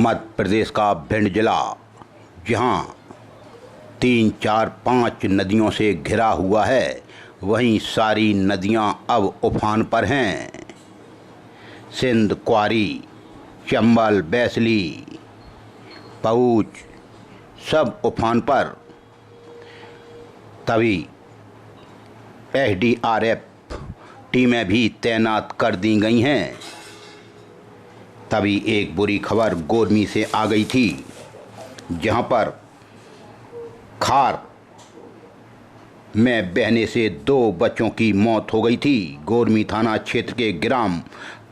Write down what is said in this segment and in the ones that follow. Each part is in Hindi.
मध्य प्रदेश का भिंड जिला जहां 3, 4, 5 नदियों से घिरा हुआ है, वहीं सारी नदियां अब उफान पर हैं। सिंध, क्वारी, चंबल, बैसली, पऊँच सब उफान पर। तभी एसडीआरएफ टीमें भी तैनात कर दी गई हैं। तभी एक बुरी खबर गोरमी से आ गई थी, जहां पर खार में बहने से 2 बच्चों की मौत हो गई थी। गोरमी थाना क्षेत्र के ग्राम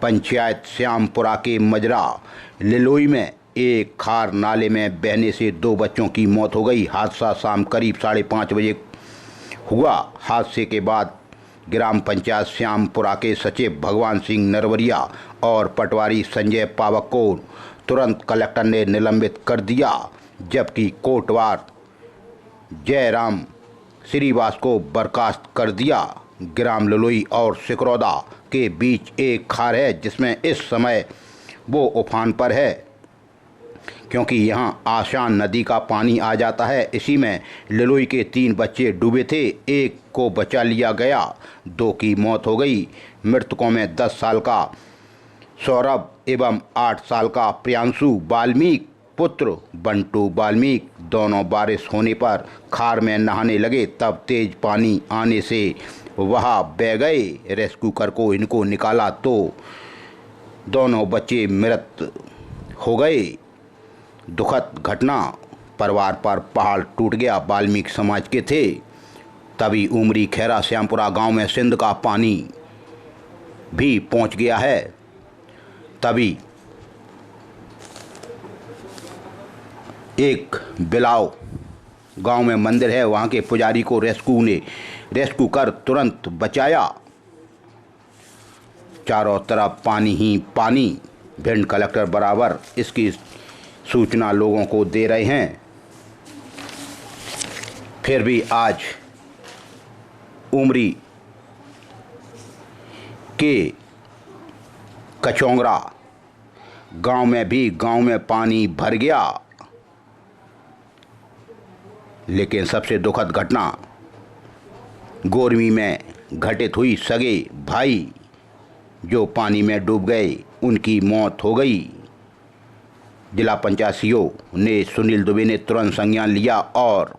पंचायत श्यामपुरा के मजरा लिलोई में एक खार नाले में बहने से 2 बच्चों की मौत हो गई। हादसा शाम करीब 5:30 बजे हुआ। हादसे के बाद ग्राम पंचायत श्यामपुरा के सचिव भगवान सिंह नरवरिया और पटवारी संजय पावक को तुरंत कलेक्टर ने निलंबित कर दिया, जबकि कोटवार जयराम श्रीवास को बर्खास्त कर दिया। ग्राम लिलोई और सिकरौदा के बीच एक खार है, जिसमें इस समय वो उफान पर है, क्योंकि यहां आशान नदी का पानी आ जाता है। इसी में लिलोई के 3 बच्चे डूबे थे, एक को बचा लिया गया, 2 की मौत हो गई। मृतकों में 10 साल का सौरभ एवं 8 साल का प्रियांशु वाल्मीकि पुत्र बंटू वाल्मीकि दोनों बारिश होने पर खार में नहाने लगे, तब तेज पानी आने से वहां बह गए। रेस्क्यू कर को इनको निकाला तो दोनों बच्चे मृत हो गए। दुखद घटना, परिवार पर पहाड़ टूट गया। वाल्मीकि समाज के थे। तभी उमरी खैरा श्यामपुरा गांव में सिंध का पानी भी पहुंच गया है। तभी एक बिलाव गांव में मंदिर है, वहां के पुजारी को रेस्क्यू कर तुरंत बचाया। चारों तरफ पानी ही पानी। भिंड कलेक्टर बराबर इसकी सूचना लोगों को दे रहे हैं। फिर भी आज उमरी के कचौंगरा गांव में पानी भर गया। लेकिन सबसे दुखद घटना गोरमी में घटित हुई। सगे भाई जो पानी में डूब गए, उनकी मौत हो गई। जिला पंचायत सीओ ने सुनील दुबे ने तुरंत संज्ञान लिया और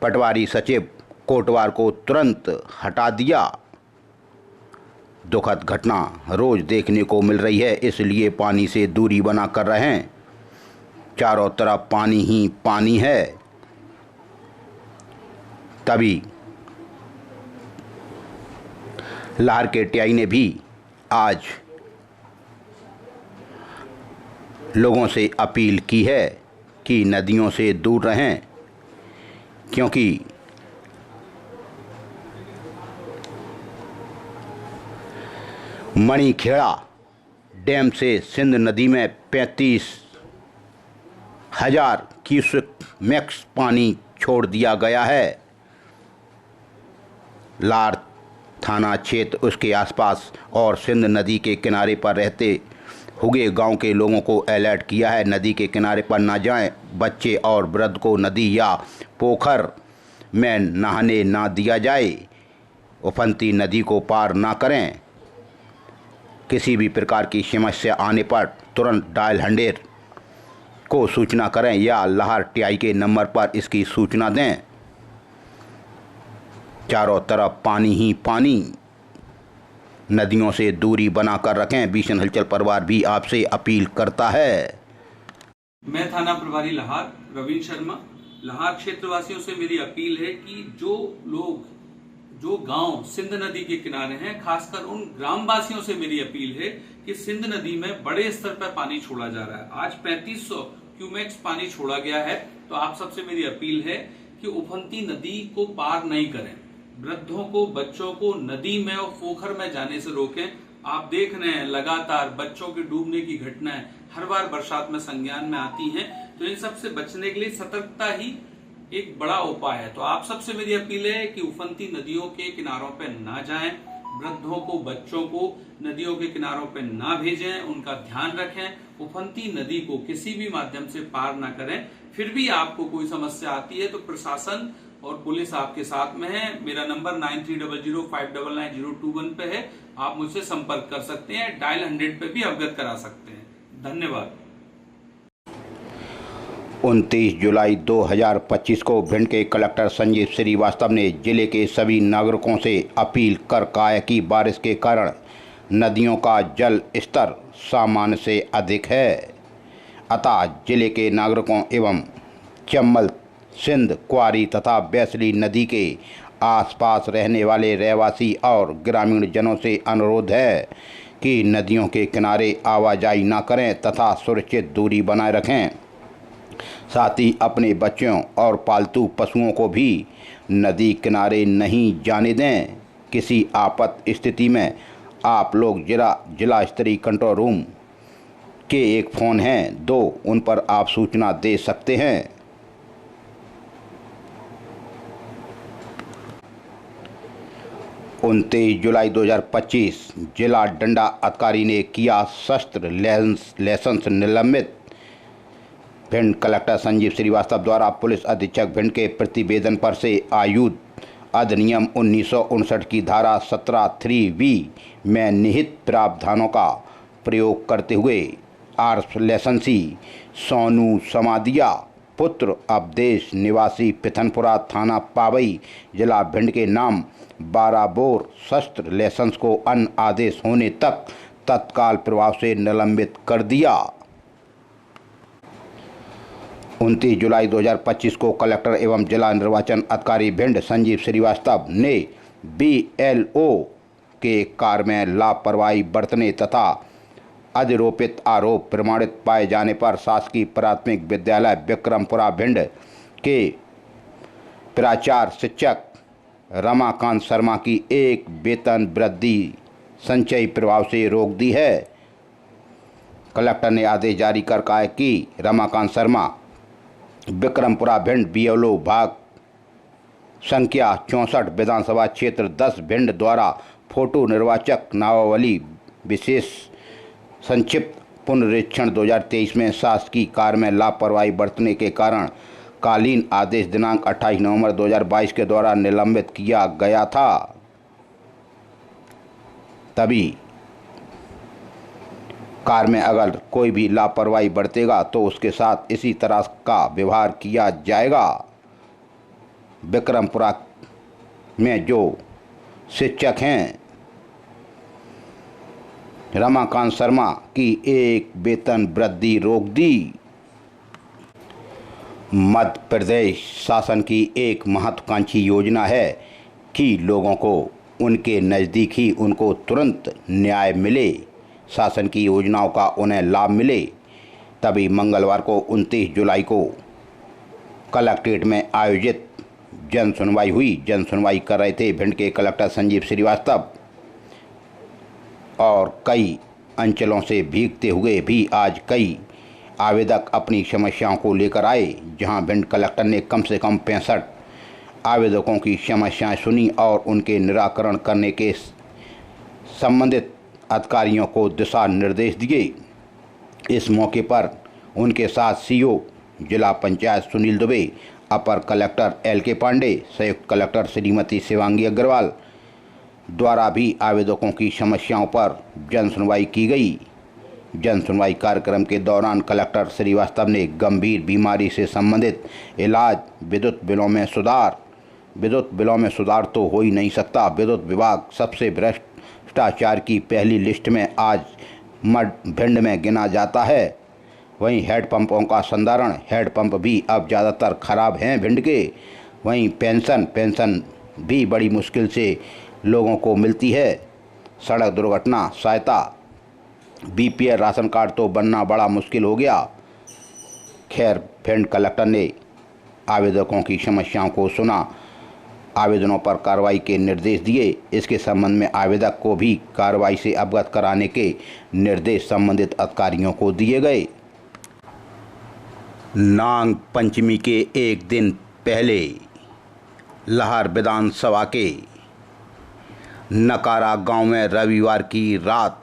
पटवारी सचिव कोटवार को तुरंत हटा दिया। दुखद घटना रोज देखने को मिल रही है, इसलिए पानी से दूरी बना कर रहे हैं। चारों तरफ पानी ही पानी है। तभी लाहर के टीआई ने भी आज लोगों से अपील की है कि नदियों से दूर रहें, क्योंकि मणिखेड़ा डैम से सिंध नदी में 35,000 क्यूसेक मैक्स पानी छोड़ दिया गया है। लार थाना क्षेत्र, उसके आसपास और सिंध नदी के किनारे पर रहते हुए गांव के लोगों को अलर्ट किया है। नदी के किनारे पर ना जाएं। बच्चे और वृद्ध को नदी या पोखर में नहाने ना दिया जाए। उफनती नदी को पार ना करें। किसी भी प्रकार की समस्या आने पर तुरंत डायल 100 को सूचना करें या लाहर टीआई के नंबर पर इसकी सूचना दें। चारों तरफ पानी ही पानी। नदियों से दूरी बनाकर रखें। बीशन हलचल परिवार भी आपसे अपील करता है। मैं थाना प्रभारी लाहर रवीन शर्मा। लाहर क्षेत्रवासियों से मेरी अपील है कि जो गांव सिंध नदी के किनारे हैं, खासकर उन ग्रामवासियों से मेरी अपील है कि सिंध नदी में बड़े स्तर पर पानी छोड़ा जा रहा है। आज 3500 क्यूमेक्स पानी छोड़ा गया है। तो आप सबसे मेरी अपील है कि उफनती नदी को पार नहीं करें। वृद्धों को, बच्चों को नदी में और पोखर में जाने से रोकें। आप देख रहे हैं लगातार बच्चों के डूबने की घटनाएं हर बार बरसात में संज्ञान में आती हैं। तो इन सब से बचने के लिए सतर्कता ही एक बड़ा उपाय है। तो आप सबसे मेरी अपील है कि उफनती नदियों के किनारों पर ना जाएं, वृद्धों को, बच्चों को नदियों के किनारों पर ना भेजें, उनका ध्यान रखें। उफनती नदी को किसी भी माध्यम से पार ना करें। फिर भी आपको कोई समस्या आती है तो प्रशासन और पुलिस आपके साथ में है। मेरा नंबर 9300599021 पे है, आप मुझसे संपर्क कर सकते हैं। डायल 100 पे भी अवगत करा सकते हैं। धन्यवाद। 29 जुलाई 2025 को भिंड के कलेक्टर संजीव श्रीवास्तव ने जिले के सभी नागरिकों से अपील कर कहा कि बारिश के कारण नदियों का जल स्तर सामान्य से अधिक है, अतः जिले के नागरिकों एवं चंबल, सिंध, क्वारी तथा बैसली नदी के आसपास रहने वाले रहवासी और ग्रामीण जनों से अनुरोध है कि नदियों के किनारे आवाजाही न करें तथा सुरक्षित दूरी बनाए रखें। साथ ही अपने बच्चों और पालतू पशुओं को भी नदी किनारे नहीं जाने दें। किसी आपात स्थिति में आप लोग जिला स्तरीय कंट्रोल रूम के एक फ़ोन हैं 2, उन पर आप सूचना दे सकते हैं। उनतीस जुलाई 2025 जिला डंडा अधिकारी ने किया शस्त्र लाइसेंस निलंबित। भिंड कलेक्टर संजीव श्रीवास्तव द्वारा पुलिस अधीक्षक भिंड के प्रतिवेदन पर से आयुध अधिनियम 1959 की धारा 17(3)(b) में निहित प्रावधानों का प्रयोग करते हुए आर्म्स लाइसेंसी सोनू समादिया पुत्र अवधेश निवासी पिथनपुरा थाना पावई जिला भिंड के नाम 12 बोर शस्त्र लाइसेंस को अन्य आदेश होने तक तत्काल प्रभाव से निलंबित कर दिया। 29 जुलाई 2025 को कलेक्टर एवं जिला निर्वाचन अधिकारी भिंड संजीव श्रीवास्तव ने BLO के कार्य में लापरवाही बरतने तथा अधिरोपित आरोप प्रमाणित पाए जाने पर शासकीय प्राथमिक विद्यालय विक्रमपुरा भिंड के प्राचार्य शिक्षक रमाकांत शर्मा की एक वेतन वृद्धि संचयी प्रभाव से रोक दी है। कलेक्टर ने आदेश जारी कर कहा कि रमाकांत शर्मा विक्रमपुरा भिंड BLO भाग संख्या 64 विधानसभा क्षेत्र 10 भिंड द्वारा फोटो निर्वाचक नामावली विशेष संक्षिप्त पुनरीक्षण 2023 में शासकीय कार्य में लापरवाही बरतने के कारण कालीन आदेश दिनांक 28 नवंबर 2022 के द्वारा निलंबित किया गया था। तभी कार्य में अगर कोई भी लापरवाही बरतेगा तो उसके साथ इसी तरह का व्यवहार किया जाएगा। विक्रमपुरा में जो शिक्षक हैं रमाकांत शर्मा की एक वेतन वृद्धि रोक दी। मध्य प्रदेश शासन की एक महत्वाकांक्षी योजना है कि लोगों को उनके नज़दीक ही उनको तुरंत न्याय मिले, शासन की योजनाओं का उन्हें लाभ मिले। तभी मंगलवार को 29 जुलाई को कलेक्ट्रेट में आयोजित जन सुनवाई हुई। जन सुनवाई कर रहे थे भिंड के कलेक्टर संजीव श्रीवास्तव और कई अंचलों से भीगते हुए भी आज कई आवेदक अपनी समस्याओं को लेकर आए, जहां भिंड कलेक्टर ने कम से कम 65 आवेदकों की समस्याएं सुनी और उनके निराकरण करने के संबंधित अधिकारियों को दिशा निर्देश दिए। इस मौके पर उनके साथ CO जिला पंचायत सुनील दुबे, अपर कलेक्टर LK पांडे, संयुक्त कलेक्टर श्रीमती शिवांगी अग्रवाल द्वारा भी आवेदकों की समस्याओं पर जन सुनवाई की गई। जन सुनवाई कार्यक्रम के दौरान कलेक्टर श्रीवास्तव ने गंभीर बीमारी से संबंधित इलाज, विद्युत बिलों में सुधार तो हो ही नहीं सकता, विद्युत विभाग सबसे भ्रष्टाचार की पहली लिस्ट में आज भिंड में गिना जाता है। वहीं हैंडपंपों का संधारण, हैंडपंप भी अब ज़्यादातर खराब हैं भिंड के। वहीं पेंशन भी बड़ी मुश्किल से लोगों को मिलती है। सड़क दुर्घटना सहायता, BPL राशन कार्ड तो बनना बड़ा मुश्किल हो गया। खैर, भिंड कलेक्टर ने आवेदकों की समस्याओं को सुना, आवेदनों पर कार्रवाई के निर्देश दिए। इसके संबंध में आवेदक को भी कार्रवाई से अवगत कराने के निर्देश संबंधित अधिकारियों को दिए गए। नाग पंचमी के एक दिन पहले लाहौर विधानसभा के नकारा गांव में रविवार की रात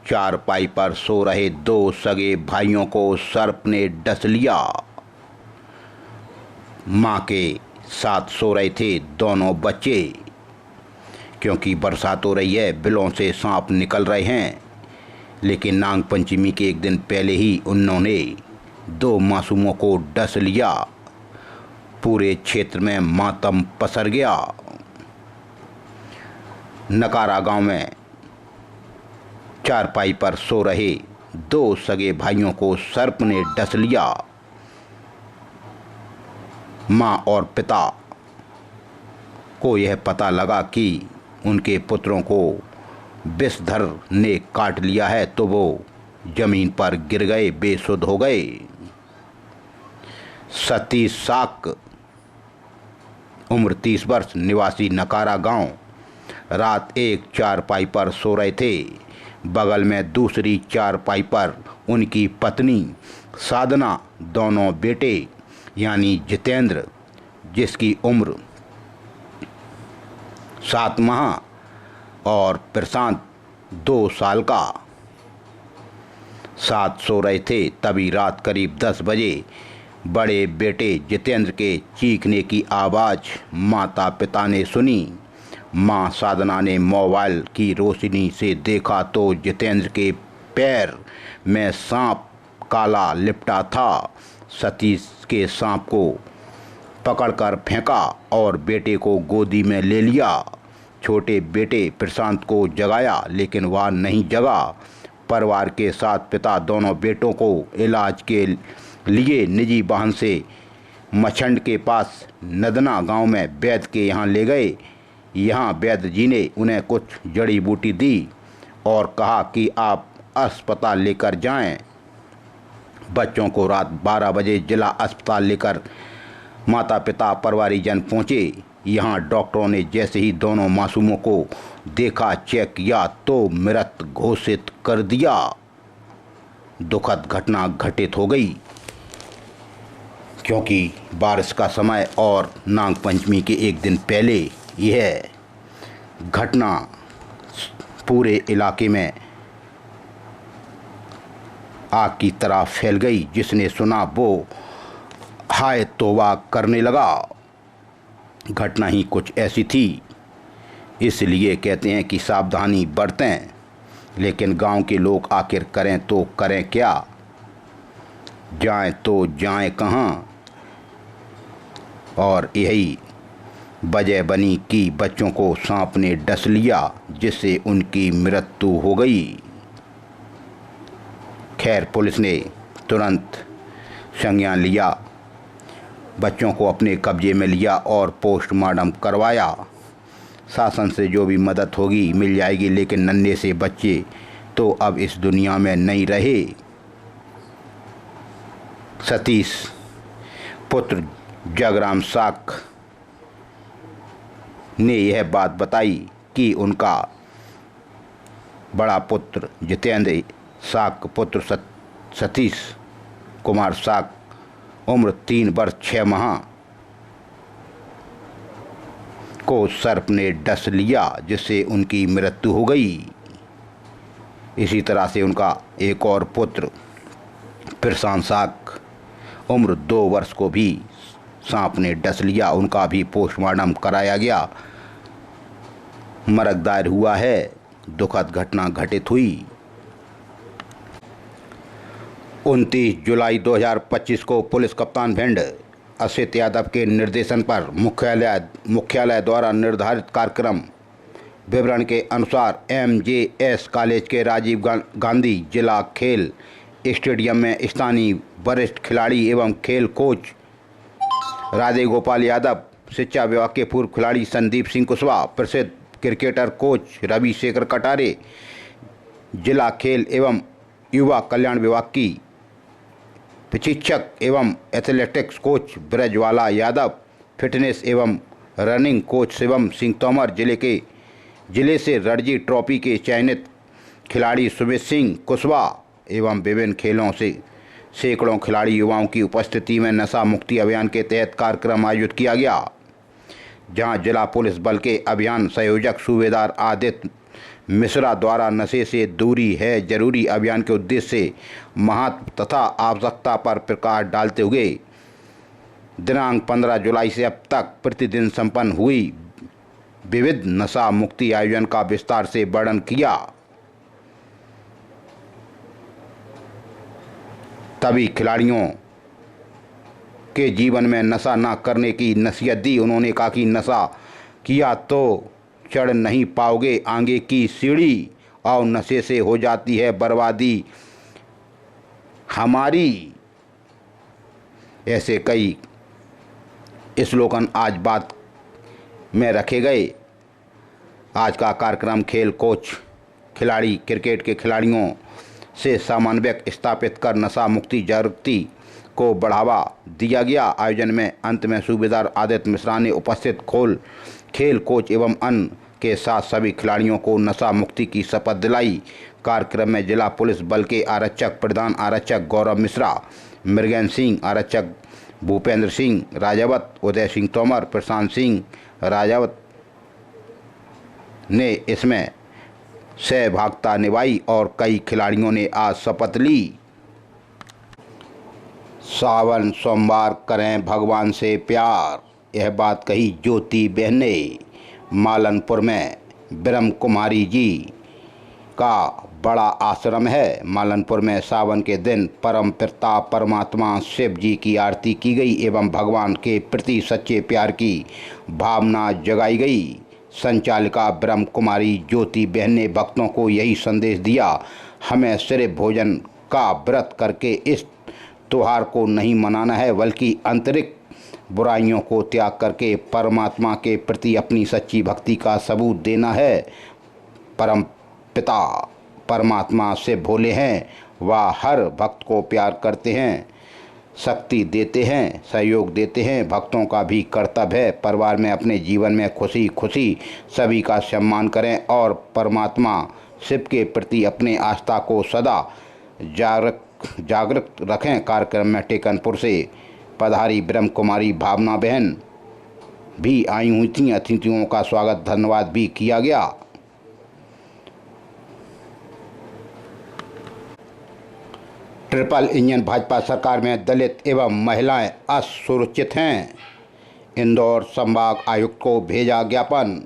चारपाई पर सो रहे दो सगे भाइयों को सर्प ने डस लिया। मां के साथ सो रहे थे दोनों बच्चे। क्योंकि बरसात हो रही है, बिलों से सांप निकल रहे हैं, लेकिन नाग पंचमी के एक दिन पहले ही उन्होंने दो मासूमों को डस लिया। पूरे क्षेत्र में मातम पसर गया। नकारा गांव में चारपाई पर सो रहे दो सगे भाइयों को सर्प ने डस लिया। मां और पिता को यह पता लगा कि उनके पुत्रों को विषधर ने काट लिया है तो वो जमीन पर गिर गए, बेसुध हो गए। सतीश साक उम्र 30 वर्ष निवासी नकारा गांव रात एक चारपाई पर सो रहे थे। बगल में दूसरी चारपाई पर उनकी पत्नी साधना, दोनों बेटे यानी जितेंद्र जिसकी उम्र 7 माह और प्रशांत 2 साल का साथ सो रहे थे। तभी रात करीब 10 बजे बड़े बेटे जितेंद्र के चीखने की आवाज़ माता पिता ने सुनी। मां साधना ने मोबाइल की रोशनी से देखा तो जितेंद्र के पैर में सांप काला लिपटा था। सतीश के सांप को पकड़कर फेंका और बेटे को गोदी में ले लिया। छोटे बेटे प्रशांत को जगाया लेकिन वह नहीं जगा। परिवार के साथ पिता दोनों बेटों को इलाज के लिए निजी वाहन से मछंड के पास नदना गांव में वैद्य के यहाँ ले गए। यहाँ वैद्य जी ने उन्हें कुछ जड़ी बूटी दी और कहा कि आप अस्पताल लेकर जाएं। बच्चों को रात 12 बजे जिला अस्पताल लेकर माता पिता परिवारीजन पहुँचे। यहाँ डॉक्टरों ने जैसे ही दोनों मासूमों को देखा, चेक किया तो मृत घोषित कर दिया। दुखद घटना घटित हो गई क्योंकि बारिश का समय और नाग पंचमी के एक दिन पहले यह घटना पूरे इलाके में आग की तरह फैल गई। जिसने सुना वो हाय तौबा करने लगा। घटना ही कुछ ऐसी थी, इसलिए कहते हैं कि सावधानी बरतें। लेकिन गांव के लोग आखिर करें तो करें क्या, जाएं तो जाएं कहाँ। और यही वजह बनी कि बच्चों को सांप ने डस लिया जिससे उनकी मृत्यु हो गई। खैर पुलिस ने तुरंत संज्ञान लिया, बच्चों को अपने कब्जे में लिया और पोस्टमार्टम करवाया। शासन से जो भी मदद होगी मिल जाएगी, लेकिन नन्हे से बच्चे तो अब इस दुनिया में नहीं रहे। सतीश पुत्र जगराम साक ने यह बात बताई कि उनका बड़ा पुत्र जितेंद्र साक पुत्र सतीश कुमार साक उम्र 3 वर्ष 6 माह को सर्प ने डस लिया जिससे उनकी मृत्यु हो गई। इसी तरह से उनका एक और पुत्र प्रशांत साक उम्र 2 वर्ष को भी सांप ने डस लिया। उनका भी पोस्टमार्टम कराया गया। मृत दायर हुआ है। दुखद घटना घटित हुई। 29 जुलाई 2025 को पुलिस कप्तान भिंड असित यादव के निर्देशन पर मुख्यालय द्वारा निर्धारित कार्यक्रम विवरण के अनुसार MJS कॉलेज के राजीव गांधी जिला खेल स्टेडियम में स्थानीय वरिष्ठ खिलाड़ी एवं खेल कोच राधे गोपाल यादव, शिक्षा विभाग के पूर्व खिलाड़ी संदीप सिंह कुशवाहा, प्रसिद्ध क्रिकेटर कोच रवि शेखर कटारे, जिला खेल एवं युवा कल्याण विभाग की प्रशिक्षक एवं athletics coach Brajwala Yadav, fitness एवं रनिंग कोच शिवम सिंह तोमर, जिले से रणजी ट्रॉफी के चयनित खिलाड़ी सुमित सिंह कुशवाहा एवं विभिन्न खेलों से सैकड़ों खिलाड़ी युवाओं की उपस्थिति में नशा मुक्ति अभियान के तहत कार्यक्रम आयोजित किया गया, जहां जिला पुलिस बल के अभियान संयोजक सूबेदार आदित्य मिश्रा द्वारा नशे से दूरी है जरूरी अभियान के उद्देश्य से महत्व तथा आवश्यकता पर प्रकाश डालते हुए दिनांक 15 जुलाई से अब तक प्रतिदिन संपन्न हुई विविध नशा मुक्ति आयोजन का विस्तार से वर्णन किया। तभी खिलाड़ियों के जीवन में नशा न करने की नसीहत दी। उन्होंने कहा कि नशा किया तो चढ़ नहीं पाओगे आगे की सीढ़ी और नशे से हो जाती है बर्बादी हमारी। ऐसे कई स्लोगन आज बात में रखे गए। आज का कार्यक्रम खेल कोच खिलाड़ी क्रिकेट के खिलाड़ियों से समन्वय स्थापित कर नशा मुक्ति जागृति को बढ़ावा दिया गया। आयोजन में अंत में सूबेदार आदित्य मिश्रा ने उपस्थित खेल कोच एवं अन्य के साथ सभी खिलाड़ियों को नशा मुक्ति की शपथ दिलाई। कार्यक्रम में जिला पुलिस बल के आरक्षक प्रधान आरक्षक गौरव मिश्रा, मृगेंद्र सिंह, आरक्षक भूपेंद्र सिंह राजावत, उदय सिंह तोमर, प्रशांत सिंह राजावत ने इसमें सहभागिता निभाई और कई खिलाड़ियों ने आज शपथ ली। सावन सोमवार करें भगवान से प्यार, यह बात कही ज्योति बहन ने। मालनपुर में ब्रह्म कुमारी जी का बड़ा आश्रम है। मालनपुर में सावन के दिन परम पिता परमात्मा शिव जी की आरती की गई एवं भगवान के प्रति सच्चे प्यार की भावना जगाई गई। संचालिका ब्रह्म कुमारी ज्योति बहन ने भक्तों को यही संदेश दिया, हमें सिर्फ भोजन का व्रत करके इस त्योहार को नहीं मनाना है बल्कि आंतरिक बुराइयों को त्याग करके परमात्मा के प्रति अपनी सच्ची भक्ति का सबूत देना है। परम पिता परमात्मा से भोले हैं, वह हर भक्त को प्यार करते हैं, शक्ति देते हैं, सहयोग देते हैं। भक्तों का भी कर्तव्य है परिवार में अपने जीवन में खुशी खुशी सभी का सम्मान करें और परमात्मा शिव के प्रति अपने आस्था को सदा जागृत रखें। कार्यक्रम में टेकनपुर से पधारी ब्रह्म कुमारी भावना बहन भी आई हुई थी। अतिथियों का स्वागत धन्यवाद भी किया गया। ट्रिपल इंजन भाजपा सरकार में दलित एवं महिलाएं असुरक्षित हैं, इंदौर संभाग आयुक्त को भेजा ज्ञापन।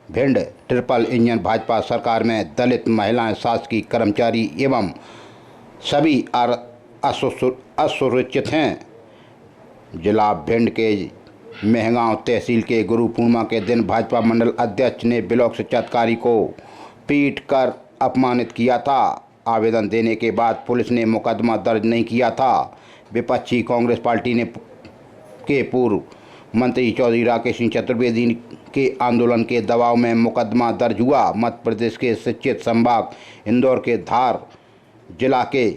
भिंड ट्रिपल इंजन भाजपा सरकार में दलित महिलाएं शासकीय कर्मचारी एवं सभी असुरक्षित हैं। जिला भिंड के महगांव तहसील के गुरु पूर्णिमा के दिन भाजपा मंडल अध्यक्ष ने ब्लॉक शिक्षा अधिकारी को पीट कर अपमानित किया था। आवेदन देने के बाद पुलिस ने मुकदमा दर्ज नहीं किया था। विपक्षी कांग्रेस पार्टी ने के पूर्व मंत्री चौधरी राकेश सिंह चतुर्वेदी के आंदोलन के दबाव में मुकदमा दर्ज हुआ। मध्य प्रदेश के शिक्षित संभाग इंदौर के धार जिला के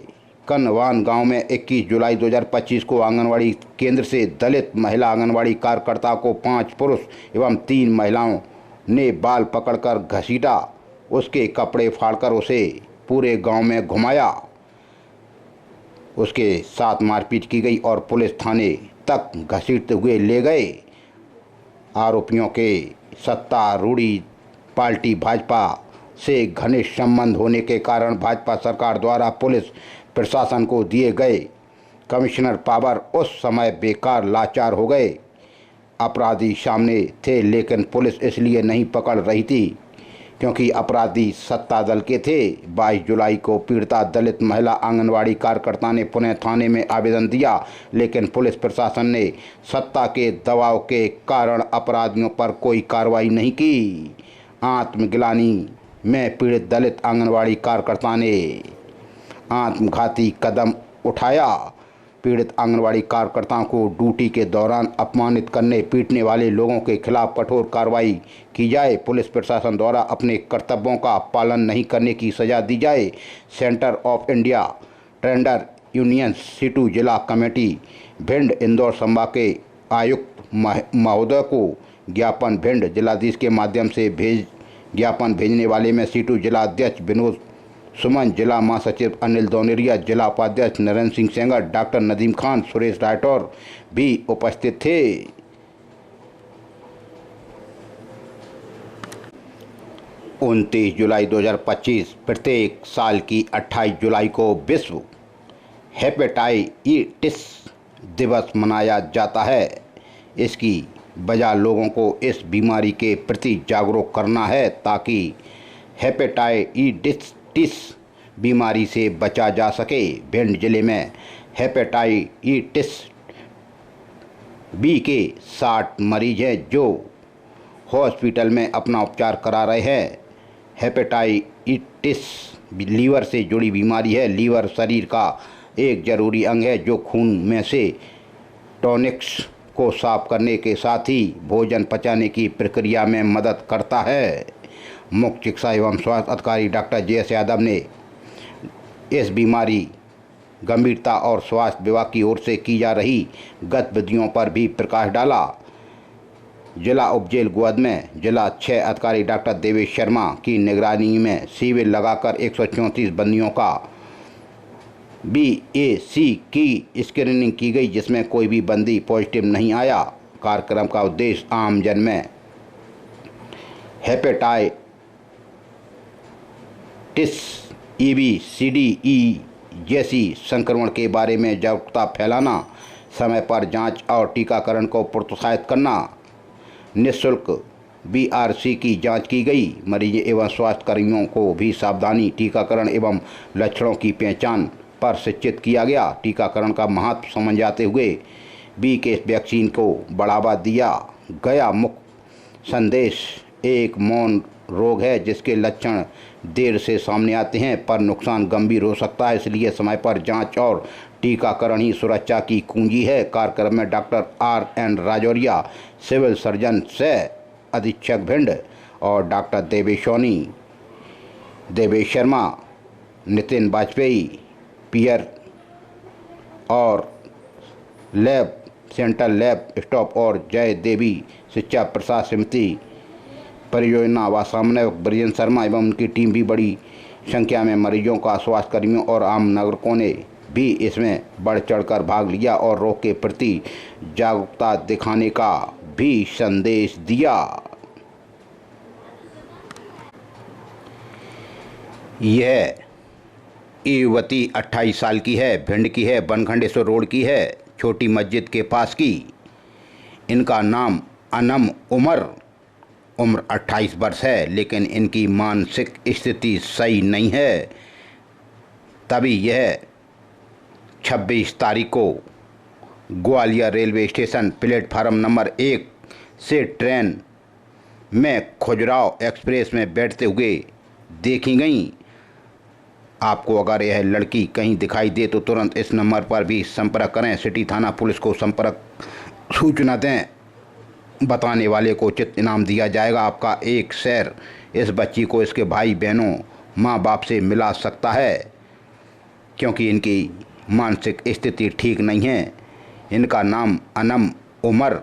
कनवान गांव में 21 जुलाई 2025 को आंगनवाड़ी केंद्र से दलित महिला आंगनवाड़ी कार्यकर्ता को 5 पुरुष एवं 3 महिलाओं ने बाल पकड़कर घसीटा, उसके कपड़े फाड़कर उसे पूरे गांव में घुमाया, उसके साथ मारपीट की गई और पुलिस थाने तक घसीटते हुए ले गए। आरोपियों के सत्तारूढ़ी पार्टी भाजपा से घनिष्ठ संबंध होने के कारण भाजपा सरकार द्वारा पुलिस प्रशासन को दिए गए कमिश्नर पावर उस समय बेकार लाचार हो गए। अपराधी सामने थे लेकिन पुलिस इसलिए नहीं पकड़ रही थी क्योंकि अपराधी सत्ता दल के थे। 22 जुलाई को पीड़िता दलित महिला आंगनवाड़ी कार्यकर्ता ने पुनः थाने में आवेदन दिया लेकिन पुलिस प्रशासन ने सत्ता के दबाव के कारण अपराधियों पर कोई कार्रवाई नहीं की। आत्मग्लानि में पीड़ित दलित आंगनवाड़ी कार्यकर्ता ने आत्मघाती कदम उठाया। पीड़ित आंगनवाड़ी कार्यकर्ताओं को ड्यूटी के दौरान अपमानित करने पीटने वाले लोगों के खिलाफ कठोर कार्रवाई की जाए। पुलिस प्रशासन द्वारा अपने कर्तव्यों का पालन नहीं करने की सजा दी जाए। Centre of India Trader Union CITU जिला कमेटी भिंड इंदौर संभाग के आयुक्त महोदय को ज्ञापन भिंड जिलाधीश के माध्यम से ज्ञापन भेजने वाले में सीटू जिला अध्यक्ष विनोद सुमन, जिला महासचिव अनिल दौनेरिया, जिला उपाध्यक्ष नरेंद्र सिंह सेंगर, डॉक्टर नदीम खान, सुरेश राठौर भी उपस्थित थे। 29 जुलाई 2025 प्रत्येक साल की 28 जुलाई को विश्व हेपेटाइटिस दिवस मनाया जाता है। इसकी वजह लोगों को इस बीमारी के प्रति जागरूक करना है ताकि हेपेटाइटिस बीमारी से बचा जा सके। भिंड जिले में हेपेटाइटिस बी के 60 मरीज हैं जो हॉस्पिटल में अपना उपचार करा रहे हैं। हेपेटाइटिस लीवर से जुड़ी बीमारी है। लीवर शरीर का एक जरूरी अंग है जो खून में से टॉनिक्स को साफ करने के साथ ही भोजन पचाने की प्रक्रिया में मदद करता है। मुख्य चिकित्सा एवं स्वास्थ्य अधिकारी डॉक्टर जे.एस. यादव ने इस बीमारी गंभीरता और स्वास्थ्य विभाग की ओर से की जा रही गतिविधियों पर भी प्रकाश डाला। जिला उपजेल गोद में जिला 6 अधिकारी डॉक्टर देवेश शर्मा की निगरानी में शिविर लगाकर 134 बंदियों का BAC की स्क्रीनिंग की गई, जिसमें कोई भी बंदी पॉजिटिव नहीं आया। कार्यक्रम का उद्देश्य आम जन में हेपेटाइटिस EBCD जैसी संक्रमण के बारे में जागरूकता फैलाना, समय पर जांच और टीकाकरण को प्रोत्साहित करना। निःशुल्क BRC की जांच की गई। मरीज एवं स्वास्थ्य कर्मियों को भी सावधानी, टीकाकरण एवं लक्षणों की पहचान पर शिक्षित किया गया। टीकाकरण का महत्व समझाते हुए बी के वैक्सीन को बढ़ावा दिया गया। मुख्य संदेश एक मौन रोग है जिसके लक्षण देर से सामने आते हैं पर नुकसान गंभीर हो सकता है, इसलिए समय पर जांच और टीकाकरण ही सुरक्षा की कुंजी है। कार्यक्रम में doctor RN Rajoria, civil surgeon सह अधीक्षक भिंड और डॉक्टर देवेश शर्मा, नितिन वाजपेयी, पियर और लैब सेंट्रल लैब स्टाफ और जय देवी शिक्षा प्रसाद समिति परियोजना व समन्वयक ब्रिजेंद्र शर्मा एवं उनकी टीम भी बड़ी संख्या में मरीजों का, स्वास्थ्य कर्मियों और आम नागरिकों ने भी इसमें बढ़ चढ़कर भाग लिया और रोग के प्रति जागरूकता दिखाने का भी संदेश दिया। यह युवती 28 साल की है, भिंड की है, बनखंडेश्वर रोड की है, छोटी मस्जिद के पास की। इनका नाम अनम उम्र 28 वर्ष है, लेकिन इनकी मानसिक स्थिति सही नहीं है। तभी यह 26 तारीख को Gwalior railway station platform number 1 से ट्रेन में खजुराहो एक्सप्रेस में बैठते हुए देखी गई। आपको अगर यह लड़की कहीं दिखाई दे तो तुरंत इस नंबर पर भी संपर्क करें। सिटी थाना पुलिस को संपर्क सूचना दें। बताने वाले को उचित इनाम दिया जाएगा। आपका एक शेयर इस बच्ची को इसके भाई बहनों, माँ बाप से मिला सकता है, क्योंकि इनकी मानसिक स्थिति ठीक नहीं है। इनका नाम अनम उमर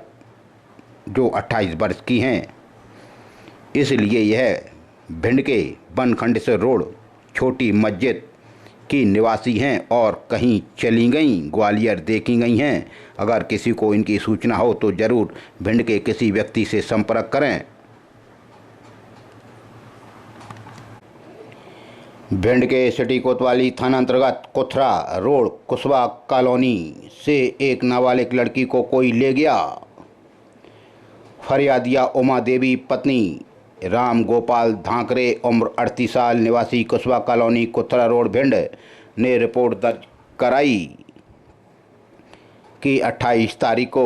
जो 28 वर्ष की हैं, इसलिए यह भिंड के बनखंडेश्वर रोड छोटी मस्जिद की निवासी हैं और कहीं चली गईं, ग्वालियर देखी गई हैं। अगर किसी को इनकी सूचना हो तो ज़रूर भिंड के किसी व्यक्ति से संपर्क करें। भिंड के सिटी कोतवाली थाना अंतर्गत कुथरा रोड कुशवा कॉलोनी से एक नाबालिग लड़की को कोई ले गया। फरियादिया उमा देवी पत्नी राम गोपाल धांकरे उम्र 38 साल निवासी कुशवा कॉलोनी कुथरा रोड भिंड ने रिपोर्ट दर्ज कराई कि 28 तारीख को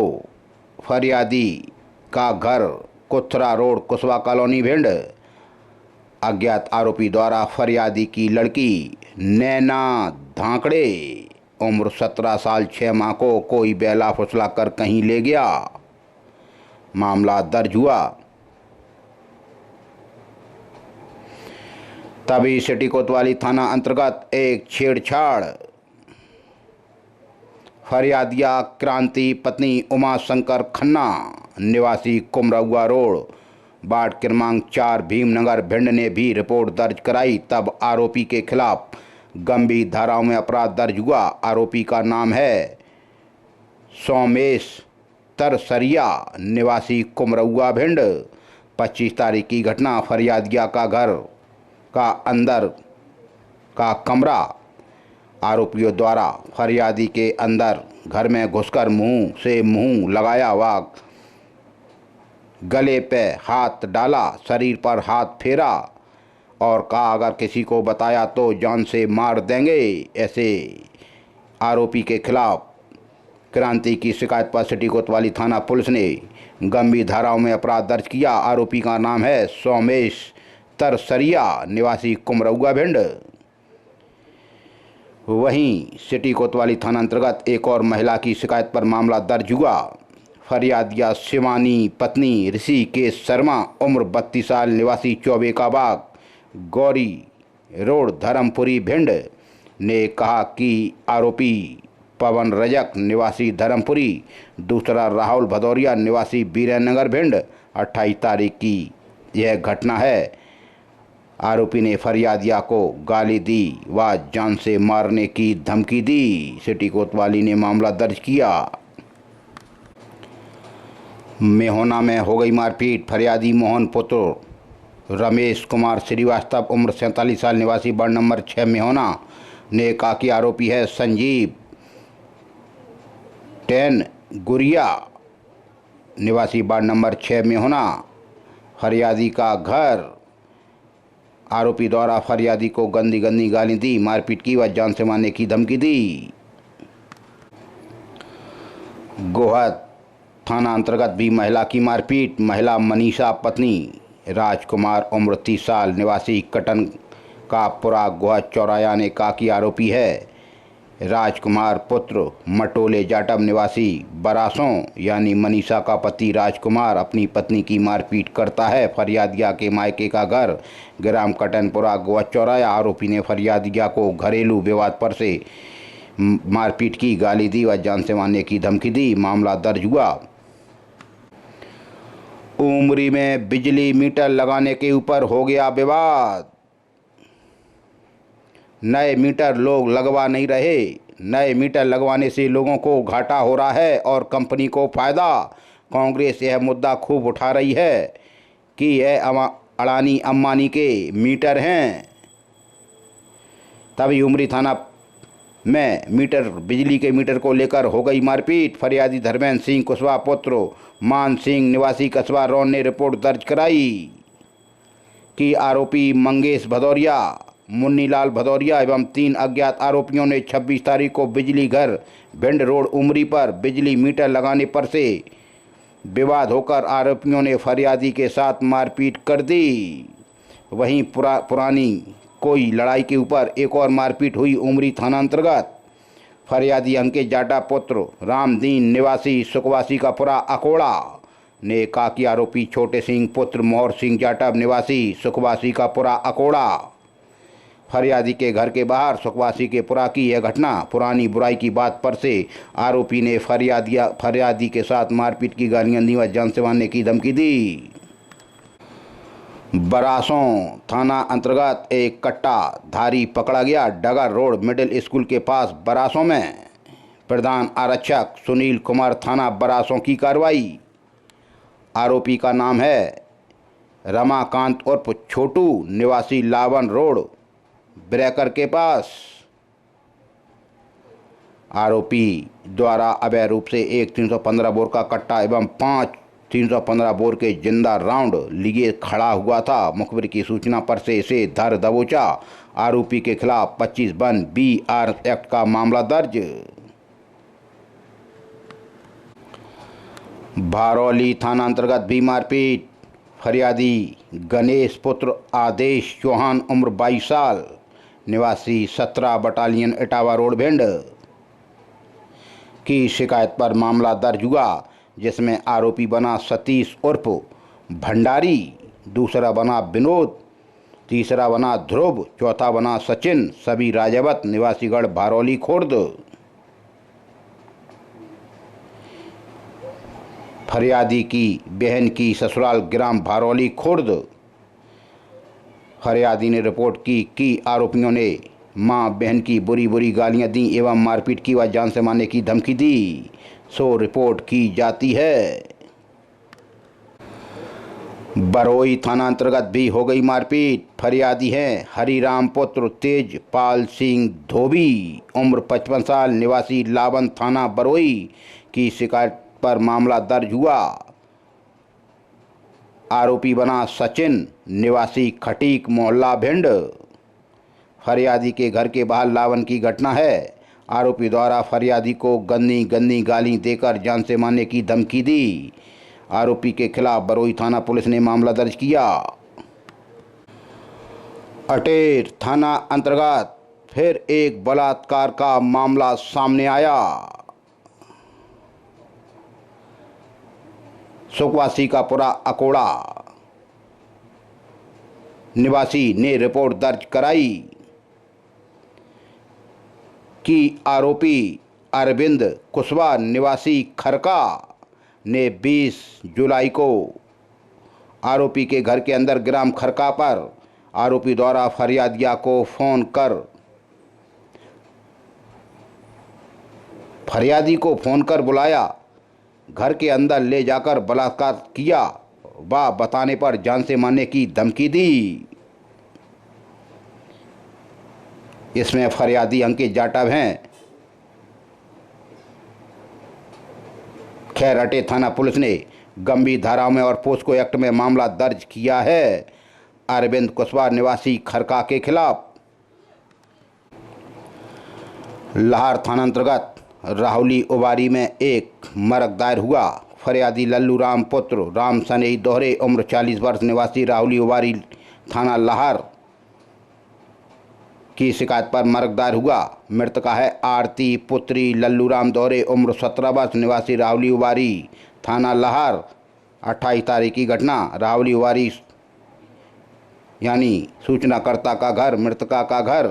फरियादी का घर कुथरा रोड कुशवा कॉलोनी भिंड अज्ञात आरोपी द्वारा फरियादी की लड़की नैना धांकड़े उम्र 17 साल 6 माह को कोई बेला फुसला कर कहीं ले गया। मामला दर्ज हुआ। तभी सिटी कोतवाली थाना अंतर्गत एक छेड़छाड़ फरियादिया क्रांति पत्नी उमा शंकर खन्ना निवासी कुमरौआ रोड वार्ड क्रमांक 4 भीमनगर भिंड ने भी रिपोर्ट दर्ज कराई। तब आरोपी के खिलाफ गंभीर धाराओं में अपराध दर्ज हुआ। आरोपी का नाम है सोमेश तरसरिया निवासी कुमरौआ भिंड। 25 तारीख की घटना। फरियादिया का घर का अंदर का कमरा आरोपियों द्वारा फरियादी के अंदर घर में घुसकर मुंह से मुंह लगाया व गले पे हाथ डाला, शरीर पर हाथ फेरा और कहा अगर किसी को बताया तो जान से मार देंगे। ऐसे आरोपी के खिलाफ क्रांति की शिकायत पर सिटी कोतवाली थाना पुलिस ने गंभीर धाराओं में अपराध दर्ज किया। आरोपी का नाम है सोमेश तरसरिया, निवासी कुमरौआ भिंड। वहीं सिटी कोतवाली थाना अंतर्गत एक और महिला की शिकायत पर मामला दर्ज हुआ। फरियादिया शिवानी पत्नी ऋषिकेश शर्मा, उम्र 32 साल, निवासी चौबे का बाग, गौरी रोड, धर्मपुरी भिंड ने कहा कि आरोपी पवन रजक, निवासी धर्मपुरी, दूसरा राहुल भदौरिया, निवासी बीरेनगर भिंड। 28 तारीख की यह घटना है। आरोपी ने फरियादिया को गाली दी व जान से मारने की धमकी दी। सिटी कोतवाली ने मामला दर्ज किया। मेहोना में हो गई मारपीट। फरियादी मोहन पुत्र रमेश कुमार श्रीवास्तव, उम्र 47 साल, निवासी वार्ड नंबर 6 मेहोना ने कहा कि आरोपी है संजीव टेन गुरिया, निवासी वार्ड नंबर 6 मेहोना। फरियादी का घर। आरोपी द्वारा फरियादी को गंदी गंदी गाली दी, मारपीट की व जान से मारने की धमकी दी। गोहद थाना अंतर्गत भी महिला की मारपीट। महिला मनीषा पत्नी राजकुमार, उम्र 30 साल, निवासी कटन का पुरा गोहद चौराया ने कहा कि आरोपी है राजकुमार पुत्र मटोले जाटव, निवासी बरासों, यानी मनीषा का पति राजकुमार अपनी पत्नी की मारपीट करता है। फरियादिया के मायके का घर ग्राम कटनपुरा गोहद चौराया। आरोपी ने फरियादिया को घरेलू विवाद पर से मारपीट की, गाली दी व जान से मारने की धमकी दी। मामला दर्ज हुआ। उमरी में बिजली मीटर लगाने के ऊपर हो गया विवाद। नए मीटर लोग लगवा नहीं रहे। नए मीटर लगवाने से लोगों को घाटा हो रहा है और कंपनी को फायदा। कांग्रेस यह मुद्दा खूब उठा रही है कि यह अडानी अंबानी के मीटर हैं। तभी उमरी थाना में बिजली के मीटर को लेकर हो गई मारपीट। फरियादी धर्मेंद्र सिंह कुशवाहा पुत्र मान सिंह, निवासी कस्बा रौन ने रिपोर्ट दर्ज कराई कि आरोपी मंगेश भदौरिया, मुन्नीलाल भदौरिया एवं 3 अज्ञात आरोपियों ने 26 तारीख को बिजली घर भिंड रोड उमरी पर बिजली मीटर लगाने पर से विवाद होकर आरोपियों ने फरियादी के साथ मारपीट कर दी। वहीं पुरानी कोई लड़ाई के ऊपर एक और मारपीट हुई उमरी थाना अंतर्गत। फरियादी अंकित जाटा पुत्र रामदीन, निवासी सुखवासी का पुरा अकोड़ा ने कहा कि आरोपी छोटे सिंह पुत्र मोहर सिंह जाटव, निवासी सुखवासी का पुरा अकोड़ा। फरियादी के घर के बाहर सुखवासी के पुरा की यह घटना। पुरानी बुराई की बात पर से आरोपी ने फरियादी के साथ मारपीट की, गालियां दी व जान से मारने की धमकी दी। बरासों थाना अंतर्गत एक कट्टा धारी पकड़ा गया। डगर रोड मिडिल स्कूल के पास बरासों में प्रधान आरक्षक सुनील कुमार थाना बरासों की कार्रवाई। आरोपी का नाम है रमाकांत उर्फ छोटू, निवासी लावन रोड ब्रेकर के पास। आरोपी द्वारा अवैध रूप से एक 315 बोर का कट्टा एवं 5 315 बोर के जिंदा राउंड लिए खड़ा हुआ था। मुखबिर की सूचना पर से इसे धर दबोचा। आरोपी के खिलाफ 25(1) BR एक्ट का मामला दर्ज। भारौली थाना अंतर्गत भी मारपीट। फरियादी गणेश पुत्र आदेश चौहान, उम्र 22 साल, निवासी 17 बटालियन इटावा रोड भिंड की शिकायत पर मामला दर्ज हुआ, जिसमें आरोपी बना सतीश उर्फ भंडारी, दूसरा बना विनोद, तीसरा बना ध्रुव, चौथा बना सचिन, सभी राजावत, निवासीगढ़ भारौली खुर्द। फरियादी की बहन की ससुराल ग्राम भारौली खुर्द। फरियादी ने रिपोर्ट की कि आरोपियों ने मां बहन की बुरी बुरी गालियां दी एवं मारपीट की व जान से मारने की धमकी दी, सो रिपोर्ट की जाती है। बरोई थाना अंतर्गत भी हो गई मारपीट। फरियादी हैं हरिराम पुत्र तेजपाल सिंह धोबी, उम्र 55 साल, निवासी लावन थाना बरोई की शिकायत पर मामला दर्ज हुआ। आरोपी बना सचिन, निवासी खटीक मोहल्ला भिंड। फरियादी के घर के बाहर लावन की घटना है। आरोपी द्वारा फरियादी को गंदी गंदी गाली देकर जान से मारने की धमकी दी। आरोपी के खिलाफ बरोई थाना पुलिस ने मामला दर्ज किया। अटेर थाना अंतर्गत फिर एक बलात्कार का मामला सामने आया। सुकवासी का पूरा अकोड़ा निवासी ने रिपोर्ट दर्ज कराई कि आरोपी अरविंद कुशवाहा निवासी खरका ने 20 जुलाई को आरोपी के घर के अंदर ग्राम खरका पर आरोपी द्वारा फरियादिया को फोन कर बुलाया, घर के अंदर ले जाकर बलात्कार किया व बताने पर जान से मारने की धमकी दी। इसमें फरियादी अंकित जाटव हैं। खैर अटे थाना पुलिस ने गंभीर धाराओं में और पोस्को एक्ट में मामला दर्ज किया है। अरविंद कुशवाहा निवासी खरका के खिलाफ लाहौर थाना अंतर्गत राहुली उबारी में एक मरक दायर हुआ। फरियादी लल्लू राम पुत्र राम सनेही दोहरे, उम्र 40 वर्ष, निवासी राहुली उबारी थाना लाहौर की शिकायत पर मरक दायर हुआ। मृतका है आरती पुत्री लल्लू राम दोहरे, उम्र 17 वर्ष, निवासी राहुली उबारी थाना लाहौर। 28 तारीख की घटना। राहुली उबारी यानी सूचनाकर्ता का घर, मृतका का घर।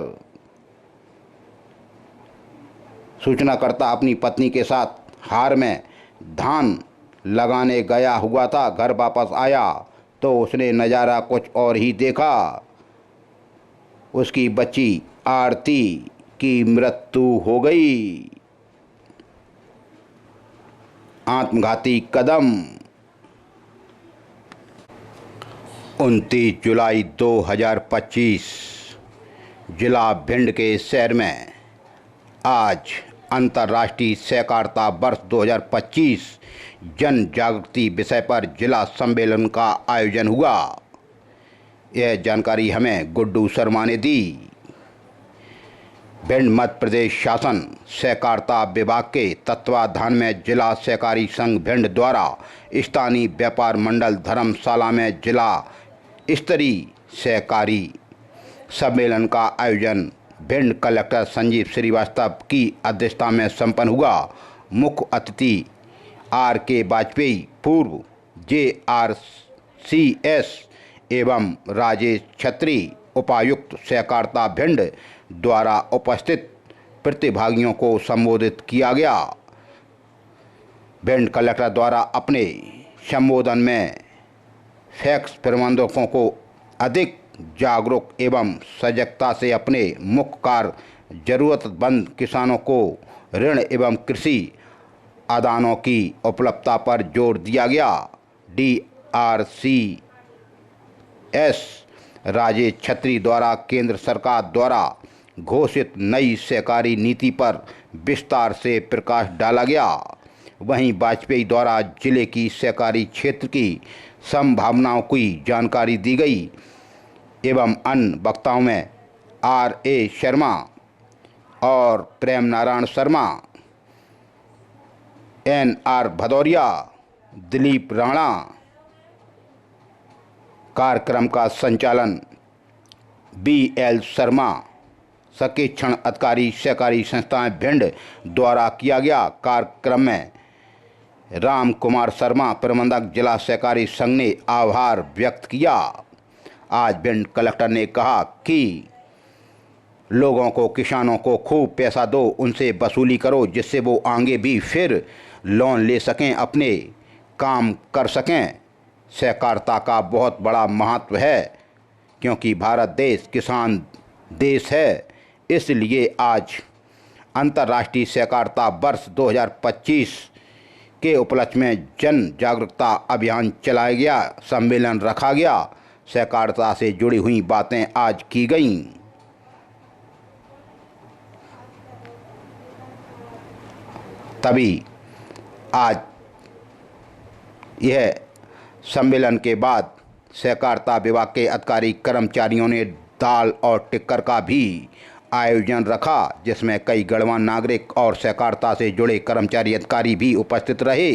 सूचनाकर्ता अपनी पत्नी के साथ हार में धान लगाने गया हुआ था। घर वापस आया तो उसने नज़ारा कुछ और ही देखा। उसकी बच्ची आरती की मृत्यु हो गई। आत्मघाती कदम। 29 जुलाई 2025 जिला भिंड के शहर में आज अंतर्राष्ट्रीय सहकारिता वर्ष 2025 जन जागृति विषय पर जिला सम्मेलन का आयोजन हुआ। यह जानकारी हमें गुड्डू शर्मा ने दी। भिंड मध्य प्रदेश शासन सहकारिता विभाग के तत्वाधान में जिला सहकारी संघ भिंड द्वारा स्थानीय व्यापार मंडल धर्मशाला में जिला स्तरीय सहकारी सम्मेलन का आयोजन भिंड कलेक्टर संजीव श्रीवास्तव की अध्यक्षता में संपन्न हुआ। मुख्य अतिथि R.K. वाजपेयी, पूर्व JRCS एवं राजेश छत्री, उपायुक्त सहकारिता भिंड द्वारा उपस्थित प्रतिभागियों को संबोधित किया गया। भिंड कलेक्टर द्वारा अपने संबोधन में फैक्स प्रबंधकों को अधिक जागरूक एवं सजगता से अपने मुख्य कार्य जरूरतमंद किसानों को ऋण एवं कृषि आदानों की उपलब्धता पर जोर दिया गया। DRCS राजेश छत्री द्वारा केंद्र सरकार द्वारा घोषित नई सहकारी नीति पर विस्तार से प्रकाश डाला गया। वहीं वाजपेयी द्वारा जिले की सहकारी क्षेत्र की संभावनाओं की जानकारी दी गई एवं अन्य वक्ताओं में R.A. शर्मा और प्रेम नारायण शर्मा, N.R. भदौरिया, दिलीप राणा। कार्यक्रम का संचालन B.L. शर्मा, संकेक्षण अधिकारी सहकारी संस्थाएं भिंड द्वारा किया गया। कार्यक्रम में राम कुमार शर्मा, प्रबंधक जिला सहकारी संघ ने आभार व्यक्त किया। आज भिंड कलेक्टर ने कहा कि लोगों को, किसानों को खूब पैसा दो, उनसे वसूली करो जिससे वो आगे भी फिर लोन ले सकें, अपने काम कर सकें। सहकारिता का बहुत बड़ा महत्व है क्योंकि भारत देश किसान देश है। इसलिए आज अंतर्राष्ट्रीय सहकारिता वर्ष 2025 के उपलक्ष्य में जन जागरूकता अभियान चलाया गया, सम्मेलन रखा गया, सहकारिता से जुड़ी हुई बातें आज की गईं। तभी आज यह सम्मेलन के बाद सहकारिता विभाग के अधिकारी कर्मचारियों ने दाल और टिक्कर का भी आयोजन रखा, जिसमें कई गणमान्य नागरिक और सहकारिता से जुड़े कर्मचारी अधिकारी भी उपस्थित रहे।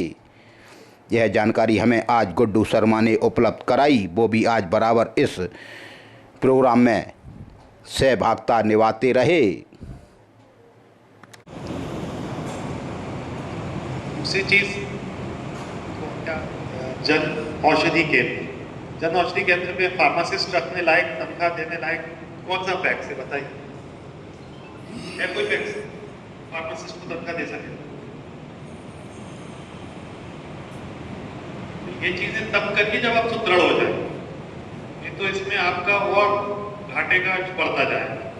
यह जानकारी हमें आज गुड्डू शर्मा ने उपलब्ध कराई। वो भी आज बराबर इस प्रोग्राम में सहभागिता निभाते रहे। दूसरी चीज़ जन औषधि केंद्र, जन औषधि केंद्र में फार्मासिस्ट रखने लायक, तनख्वाह देने लायक कौन सा टैक्स है बताइए? है कोई टैक्स फार्मासिस्ट को तनख्वाह दे सके? ये चीजें तब करिए जब आप सुदृढ़ हो जाए, नहीं तो इसमें आपका और घाटे का बढ़ता जाएगा।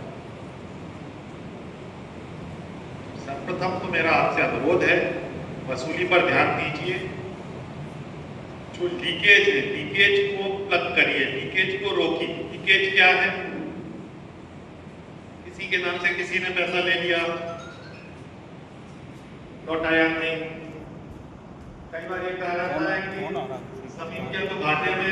सर्वप्रथम तो मेरा आपसे अनुरोध है, वसूली पर ध्यान दीजिए। जो लीकेज है, लीकेज को प्लग करिए, लीकेज को रोकिए। लीकेज क्या है? किसी के नाम से किसी ने पैसा ले लिया, लौटाया नहीं। कई बार ये कहा जाता है कि सभी के तो घाटे में